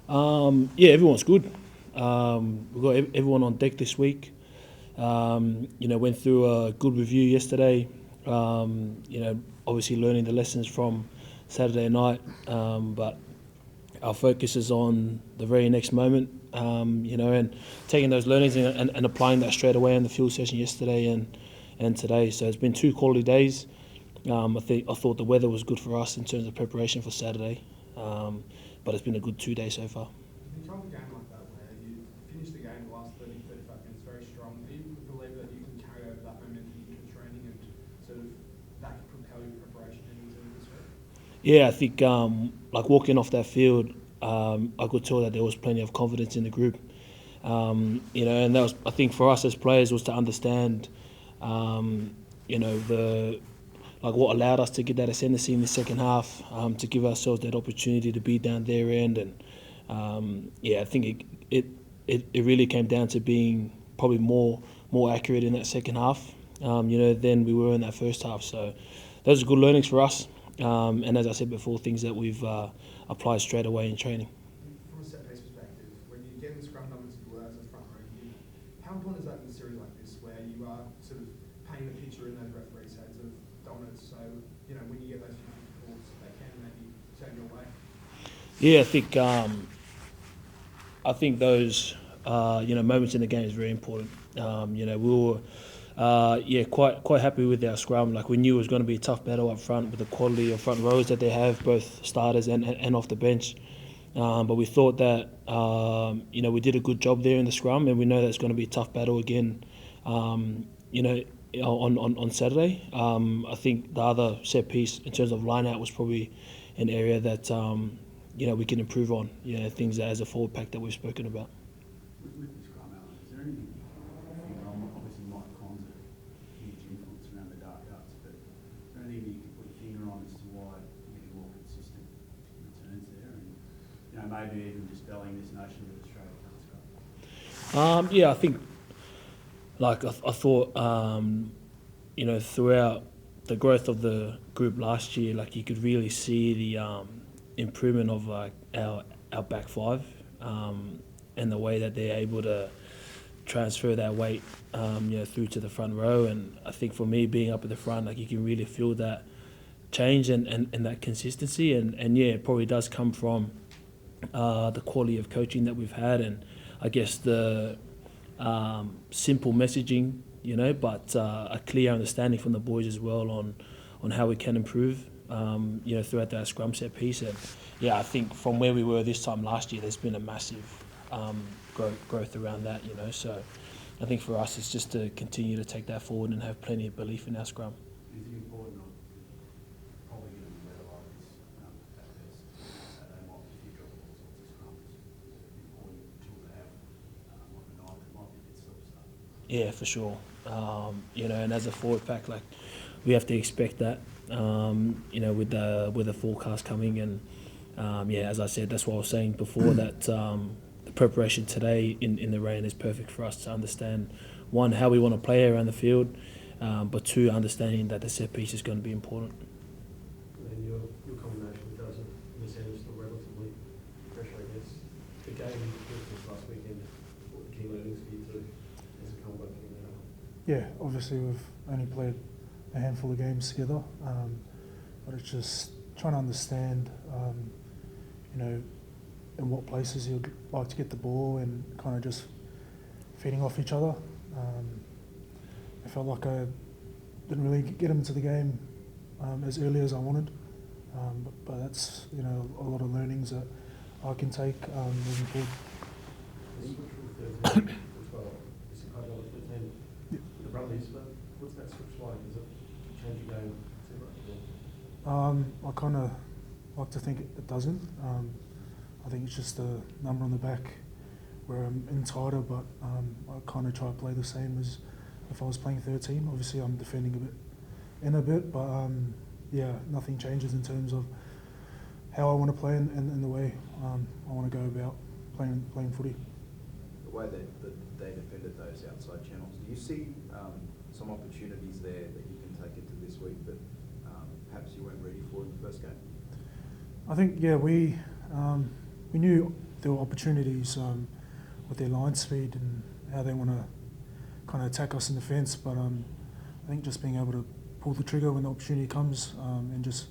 Yeah, everyone's good. We've got everyone on deck this week. Went through a good review yesterday. Obviously learning the lessons from Saturday night, but our focus is on the very next moment. And taking those learnings and applying that straight away in the field session yesterday and today. So it's been two quality days. I thought the weather was good for us in terms of preparation for Saturday, but it's been a good 2 days so far. You control the game like that, where you finish the game the last 30, 35 minutes very strong. Do you believe that you can carry over that momentum into training and sort of that can propel your preparation into this week? Yeah, I think like walking off that field, I could tell that there was plenty of confidence in the group. And that was, I think, for us as players was to understand, the like what allowed us to get that ascendancy in the second half, to give ourselves that opportunity to be down their end, and I think it really came down to being probably more accurate in that second half, than we were in that first half. So those are good learnings for us, and as I said before, things that we've applied straight away in training. From a set piece perspective, when you get in the scrum numbers to as a front row, how important is that in a series like this, where you are sort of painting a picture in those referees' heads of dominance? So when you get those 50 calls, they can maybe turn your way. Yeah, I think those moments in the game is very important. We were quite happy with our scrum. Like, we knew it was going to be a tough battle up front with the quality of front rows that they have, both starters and off the bench. But we thought that we did a good job there in the scrum, and we know that it's going to be a tough battle again. On Saturday. I think the other set piece in terms of line out was probably an area that we can improve on. Things as a forward pack that we've spoken about. With the scrum, Alan, is there anything you think, obviously Mike Con's a huge influence around the dark arts, but is there anything you can put a finger on as to why you're getting more consistent returns there, and maybe even dispelling this notion that Australia can't scrum? I think, I thought, throughout the growth of the group last year, you could really see the improvement of our back five, and the way that they're able to transfer that weight, through to the front row. And I think for me, being up at the front, you can really feel that change and that consistency. And it probably does come from the quality of coaching that we've had, and I guess the simple messaging, but a clear understanding from the boys as well on how we can improve, throughout that scrum set piece. And I think from where we were this time last year, there's been a massive growth around that. So I think for us, it's just to continue to take that forward and have plenty of belief in our scrum. Is it important, probably going to be better like this at best, they might be future of all sorts of scrums, it's important tool to have, like a night that might be a bit self-start? Yeah, for sure. And as a forward pack, we have to expect that, with the forecast coming. And as I said, that's what I was saying before, that the preparation today in the rain is perfect for us to understand, one, how we want to play around the field, but two, understanding that the set piece is going to be important. And your combination with Dozen in the centre is still relatively fresh, I guess. The game this last weekend, what were the key learnings for you two as a combo? Yeah, obviously we've only played a handful of games together, but it's just trying to understand, in what places you'd like to get the ball, and kind of just feeding off each other. I felt like I didn't really get into the game as early as I wanted, but that's a lot of learnings that I can take moving forward. The Brumbies, but what's that switch like? Is it change your game too much? I kind of like to think it doesn't. I think it's just a number on the back where I'm in tighter, but I kind of try to play the same as if I was playing 13. Obviously, I'm defending a bit, but nothing changes in terms of how I want to play and the way I want to go about playing footy. The way that they defended those outside channels, do you see some opportunities there that you can take into this week that perhaps you weren't ready for in the first game? I think, we knew there were opportunities with their line speed and how they want to kind of attack us in defence. But I think just being able to pull the trigger when the opportunity comes and just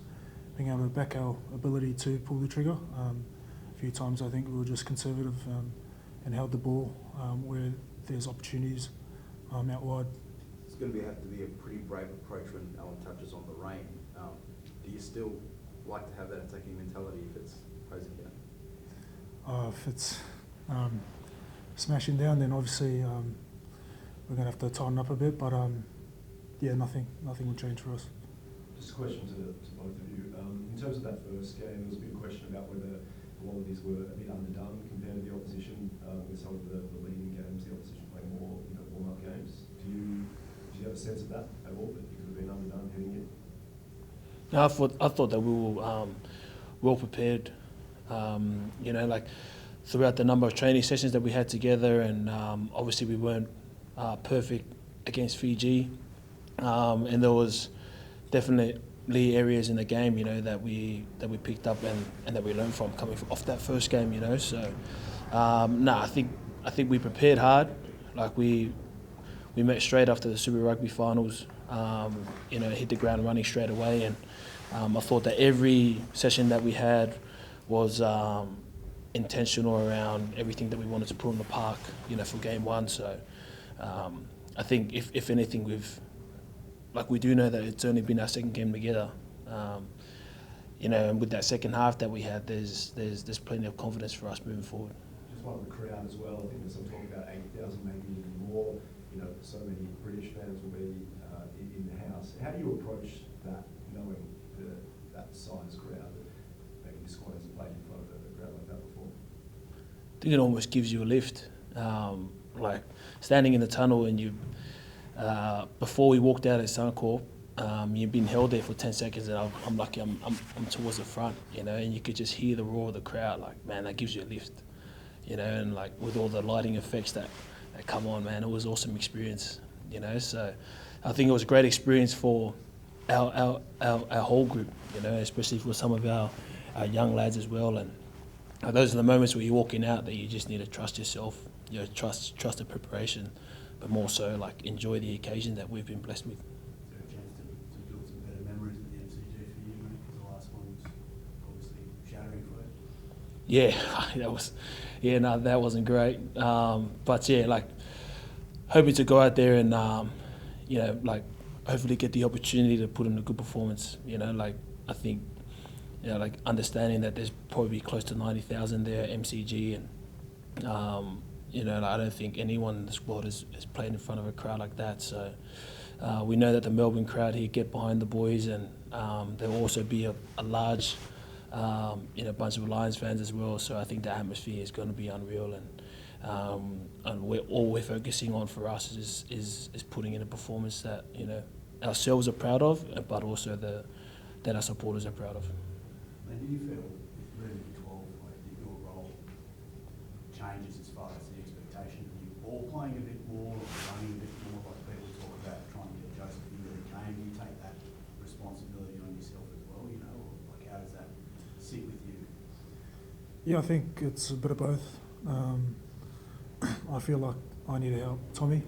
being able to back our ability to pull the trigger. A few times I think we were just conservative and held the ball where there's opportunities out wide. It's going to have to be a pretty brave approach when Alan touches on the rain. Do you still like to have that attacking mentality if it's closing down? If it's smashing down, then obviously we're going to have to tighten up a bit. But yeah, nothing will change for us. Just a question to both of you. In terms of that first game, there was a big question about whether the Wallabies were a bit underdone compared to the opposition with some of the leading games, the opposition playing more warm-up games. Do you have a sense of that at all, that you could have been underdone heading in? No, I thought that we were well prepared. Like throughout the number of training sessions that we had together, and obviously we weren't perfect against Fiji, and there was definitely areas in the game, that we picked up and that we learned from coming off that first game, So, I think we prepared hard. Like we met straight after the Super Rugby finals. Hit the ground running straight away, and I thought that every session that we had was intentional around everything that we wanted to put in the park, for game one. So, I think if anything, we do know that it's only been our second game together, and with that second half that we had, there's plenty of confidence for us moving forward. Just one of the crowd as well. I think there's some talk about 80,000, maybe even more. So many British fans will be in the house. How do you approach that, knowing that size crowd that maybe this squad hasn't played in front of a crowd like that before? I think it almost gives you a lift. Like standing in the tunnel and you. Before we walked out at Suncorp, you've been held there for 10 seconds, and I'm lucky I'm towards the front, and you could just hear the roar of the crowd. Like, man, that gives you a lift, and like with all the lighting effects that come on, man, it was an awesome experience, So I think it was a great experience for our whole group, especially for some of our young lads as well. And those are the moments where you're walking out that you just need to trust yourself, trust the preparation. But more so, like, enjoy the occasion that we've been blessed with. Is there a chance to build some better memories with the MCG for you, mate? Because the last one was obviously shattering for you. Yeah, that wasn't great. But yeah, like, hoping to go out there and, hopefully get the opportunity to put in a good performance. I think, understanding that there's probably close to 90,000 there at MCG, and, I don't think anyone in the squad has played in front of a crowd like that. So we know that the Melbourne crowd here get behind the boys, and there will also be a large, bunch of Lions fans as well. So I think the atmosphere is going to be unreal, and we're focusing on for us is putting in a performance that ourselves are proud of, but also that our supporters are proud of. And do you feel moving to 12, that your role changes as far as the expectation of you all playing a bit more, or running a bit more, like people talk about trying to get Joseph into the game? Do you take that responsibility on yourself as well, or like how does that sit with you? Yeah, I think it's a bit of both. I feel like I need to help Tommy.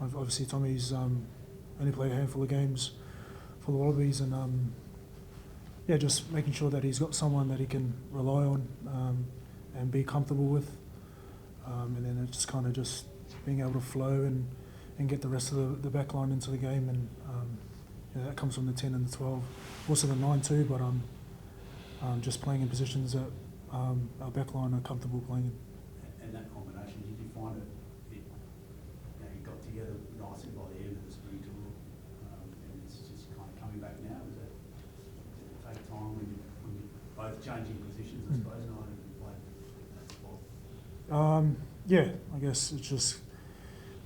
Obviously, Tommy's only played a handful of games for the Wallabies, and just making sure that he's got someone that he can rely on and be comfortable with, and then it's just kind of just being able to flow and get the rest of the back line into the game, and that comes from the 10 and the 12, also the 9 too, but just playing in positions that our back line are comfortable playing in. And that combination, did you find it you got together nicely by the end of the spring tour, and it's just kind of coming back now? Does it take time when you're both changing positions, I suppose, and I haven't played that spot? Yeah, I guess it's just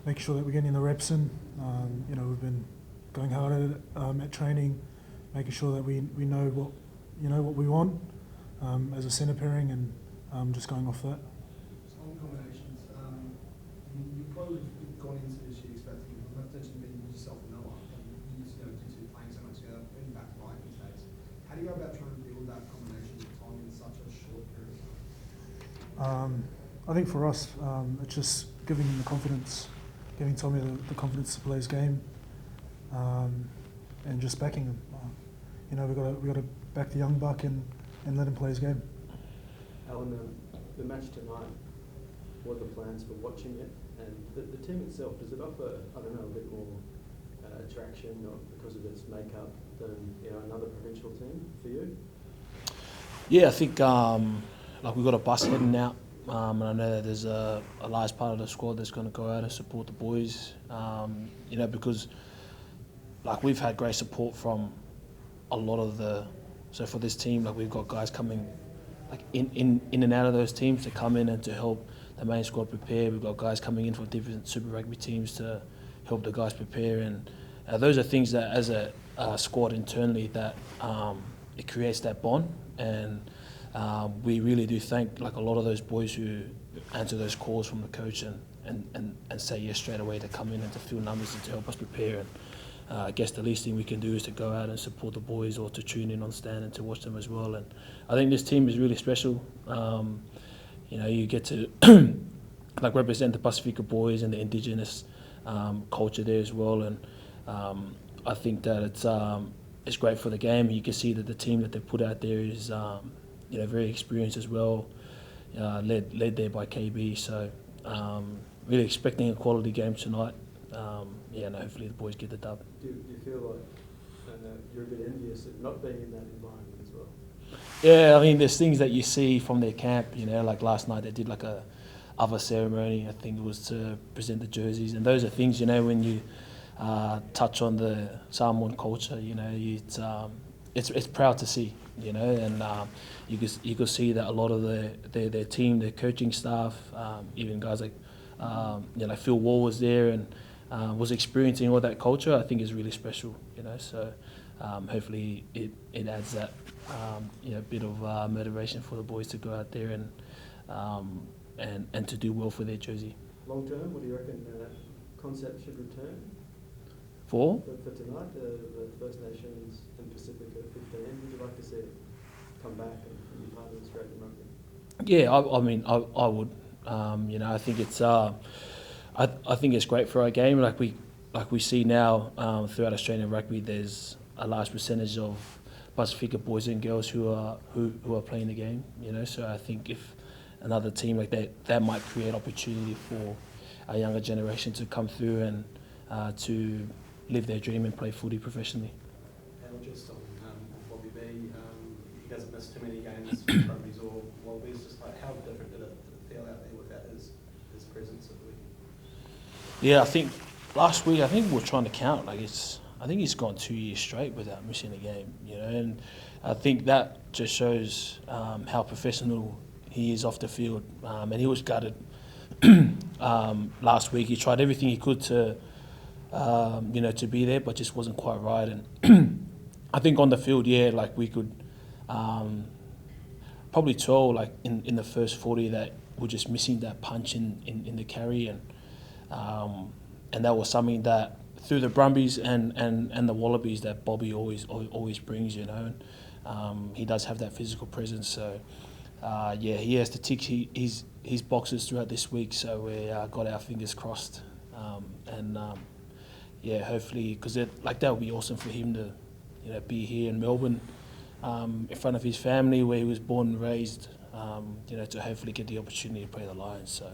making sure that we're getting the reps in. We've been going hard at it, at training, making sure that we know what we want as a centre pairing, and just going off that. On combinations, you probably gone into this year expecting potentially being yourself and Noah, due to playing so much together in back to right these days. How do you go about trying to build that combination with Tom in such a short period of time? I think for us, it's just giving him the confidence, giving Tommy the confidence to play his game, and just backing him. We got to back the young buck and let him play his game. Alan, the match tonight, what are the plans for watching it? And the team itself, does it offer, I don't know, a bit more attraction because of its makeup than another provincial team for you? Yeah, I think like we've got a bus heading out, and I know that there's a large part of the squad that's going to go out and support the boys. Because like we've had great support from a lot of so for this team, like we've got guys coming like in and out of those teams to come in and to help the main squad prepare. We've got guys coming in from different Super Rugby teams to help the guys prepare, and those are things that as a squad internally that it creates that bond, and we really do thank like a lot of those boys who answer those calls from the coach and say yes straight away to come in and to fill numbers and to help us prepare. And I guess the least thing we can do is to go out and support the boys or to tune in on stand and to watch them as well. And I think this team is really special. You get to like represent the Pacifica boys and the Indigenous culture there as well. And I think that it's great for the game. You can see that the team that they put out there is very experienced as well, led there by KB. So really expecting a quality game tonight. Hopefully the boys get the dub. Do you feel like you're a bit envious of not being in that environment as well? Yeah, I mean, there's things that you see from their camp, like last night they did like a other ceremony, I think it was to present the jerseys, and those are things, when you touch on the Samoan culture, it's proud to see, and you could see that a lot of their team, their coaching staff, even guys like Phil Wall was there and was experiencing all that culture. I think is really special, so hopefully it adds that bit of motivation for the boys to go out there and to do well for their jersey. Long term, what do you reckon concept should return? For tonight, the First Nations and Pacifica 15, would you like to see it come back and be part of Australian rugby? Yeah, I would. I think it's I think it's great for our game. Like we see now throughout Australian rugby, there's a large percentage of Pacifica boys and girls who are playing the game. So I think if another team like that might create opportunity for a younger generation to come through and to live their dream and play footy professionally. And just on WALLABIES, he hasn't missed too many games from rugby's or WALLABIES. Just like how different did it feel out there without his presence at the weekend? Yeah, I think last week we were trying to count. I think he's gone 2 years straight without missing a game. And I think that just shows how professional he is off the field. And he was gutted last week. He tried everything he could to be there, but just wasn't quite right. And I think on the field, we could probably tell, in the first 40, that we're just missing that punch in the carry, and that was something that through the Brumbies and the Wallabies that Bobby always brings, and he does have that physical presence. So he has to tick his boxes throughout this week. So we got our fingers crossed, hopefully, because that would be awesome for him to be here in Melbourne in front of his family where he was born and raised, to hopefully get the opportunity to play the Lions. So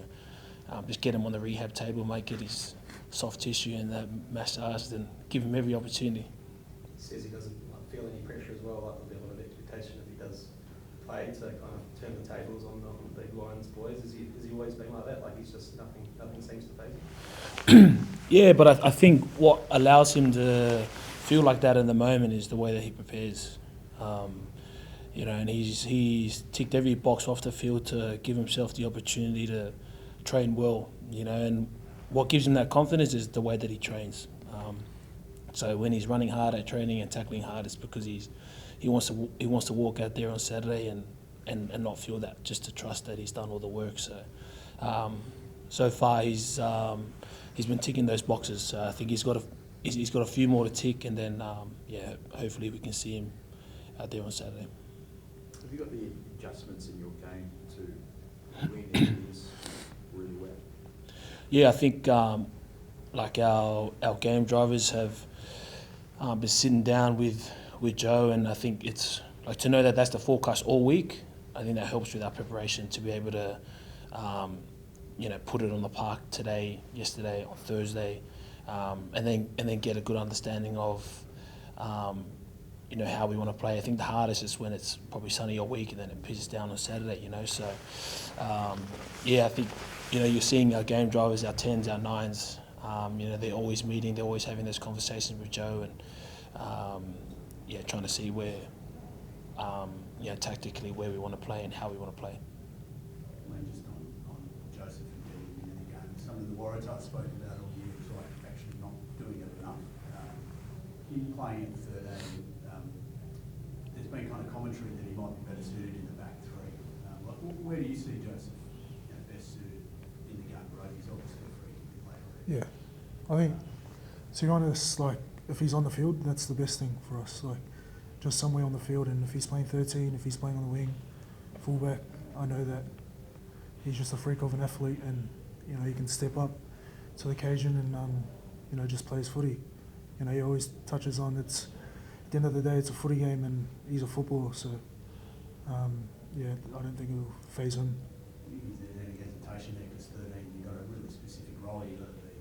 just get him on the rehab table, get his soft tissue and that massaged, and give him every opportunity. He says he doesn't feel any pressure as well, there'll be a lot of expectation if he does play to kind of turn the tables on the big Lions boys. Has he always been like that? He's just nothing seems to faze him? Yeah, but I think what allows him to feel like that in the moment is the way that he prepares. And he's ticked every box off the field to give himself the opportunity to train well, and what gives him that confidence is the way that he trains. So when he's running hard at training and tackling hard, it's because he wants to walk out there on Saturday and not feel that, just to trust that he's done all the work. So far he's been ticking those boxes. So I think he's got a few more to tick, and then hopefully we can see him out there on Saturday. Have you got the adjustments in your game to wind and it is really wet? Yeah, I think like our game drivers have been sitting down with Joe, and I think it's like to know that that's the forecast all week. I think that helps with our preparation to be able to, put it on the park today, yesterday, on Thursday, and then get a good understanding of, how we want to play. I think the hardest is when it's probably sunny all week and then it pisses down on Saturday. So, I think you're seeing our game drivers, our 10s, our 9s. They're always meeting, they're always having those conversations with Joe, and trying to see where, tactically where we want to play and how we want to play. Just on Joseph and getting him in the game, some of the Warriors I've spoken about all year is like actually not doing it enough. In playing at 13, there's been kind of commentary that he might be better suited in the back three. Where do you see Joseph best suited in the game? Right, he's obviously a free player. Yeah, I think, to be honest, like, if he's on the field, that's the best thing for us. Like, just somewhere on the field, and if he's playing 13, if he's playing on the wing, fullback, I know that he's just a freak of an athlete, and he can step up to the occasion and just play his footy. He always touches on it's at the end of the day it's a footy game, and he's a footballer, so I don't think it'll faze him. Is there any hesitation there? Because 13, you've got a really specific role. You've got to be,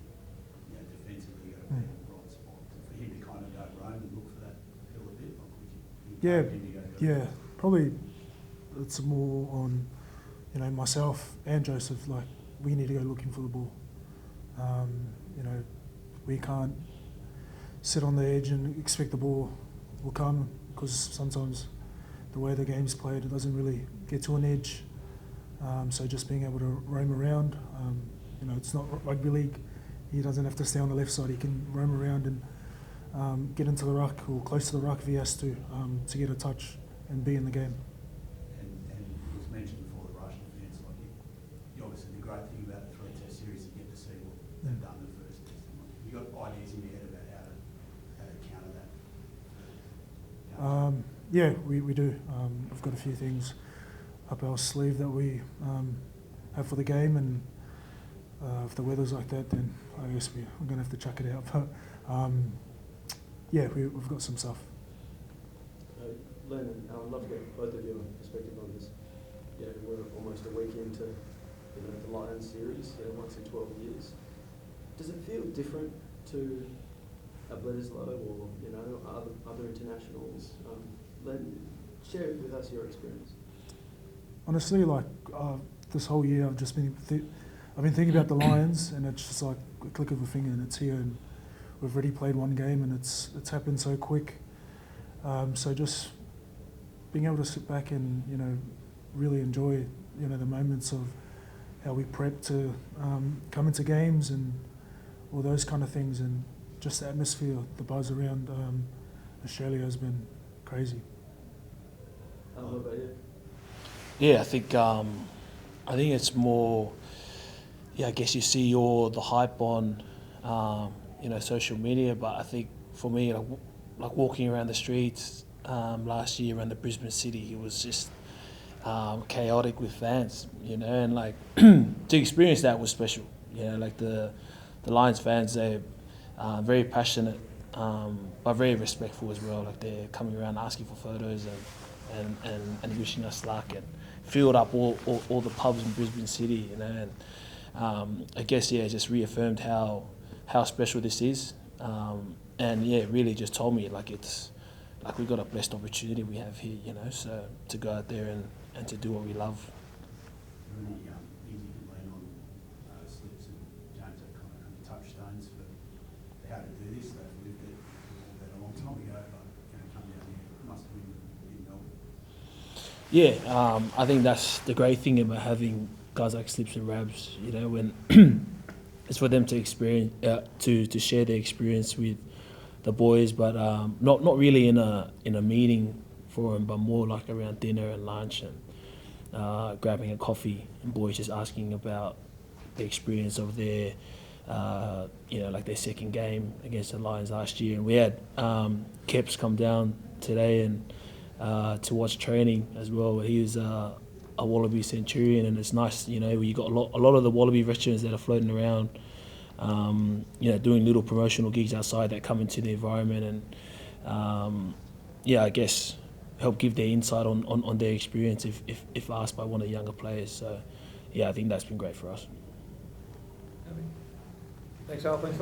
defensively, you've got to be in the right spot. For him to kind of go roam and look for that hill a bit, like, would you encourage him to go? Probably it's more on, myself and Joseph. Like, we need to go looking for the ball. We can't sit on the edge and expect the ball will come, because sometimes the way the game's played, it doesn't really get to an edge. So just being able to roam around, it's not rugby league. He doesn't have to stay on the left side. He can roam around and get into the ruck or close to the ruck if he has to get a touch and be in the game. And it was mentioned before the Russian defence, like obviously the great thing about the 3 Test series, you get to see what they've done the first test. Have you got ideas in your head about how to counter that? We do. We've got a few things up our sleeve that we have for the game, and if the weather's like that, then I guess we're going to have to chuck it out. But we've got some stuff. Len and I'd love to get both of your perspective on this. We're almost a week into the Lions series, once in 12 years. Does it feel different to a Bledisloe or other internationals? Len, share with us your experience. Honestly, this whole year I've just been I've been thinking about the Lions, and it's just like a click of a finger and it's here, and we've already played one game, and it's happened so quick. So just being able to sit back and really enjoy the moments of how we prep to come into games and all those kind of things, and just the atmosphere, the buzz around Australia has been crazy. What about you? Yeah, I think it's more. Yeah, I guess you see all the hype on, social media. But I think for me, like walking around the streets last year around the Brisbane city, it was just chaotic with fans, and like to experience that was special. Like the Lions fans, they're very passionate, but very respectful as well. Like they're coming around asking for photos and wishing us luck, and filled up all the pubs in Brisbane City, and I guess it just reaffirmed how special this is, and really just told me like it's like we've got a blessed opportunity we have here, so to go out there and to do what we love. Are there any things you can lean on, Slips and James, that kind of touchstones for how to do this? They've lived it a long time ago, but come down here, must have been in Melbourne. I think that's the great thing about having guys like Slips and Rabs, when it's for them to experience, to share their experience with the boys, but not really in a meeting forum, but more like around dinner and lunch and grabbing a coffee, and boys just asking about the experience of their, like their second game against the Lions last year. And we had Keps come down today and to watch training as well. He was a Wallaby Centurion, and it's nice, you know, you got a lot of the Wallaby veterans that are floating around, you know, doing little promotional gigs outside that come into the environment, and yeah, I guess help give their insight on their experience if asked by one of the younger players. So yeah, I think that's been great for us. Thanks, Al. Thanks.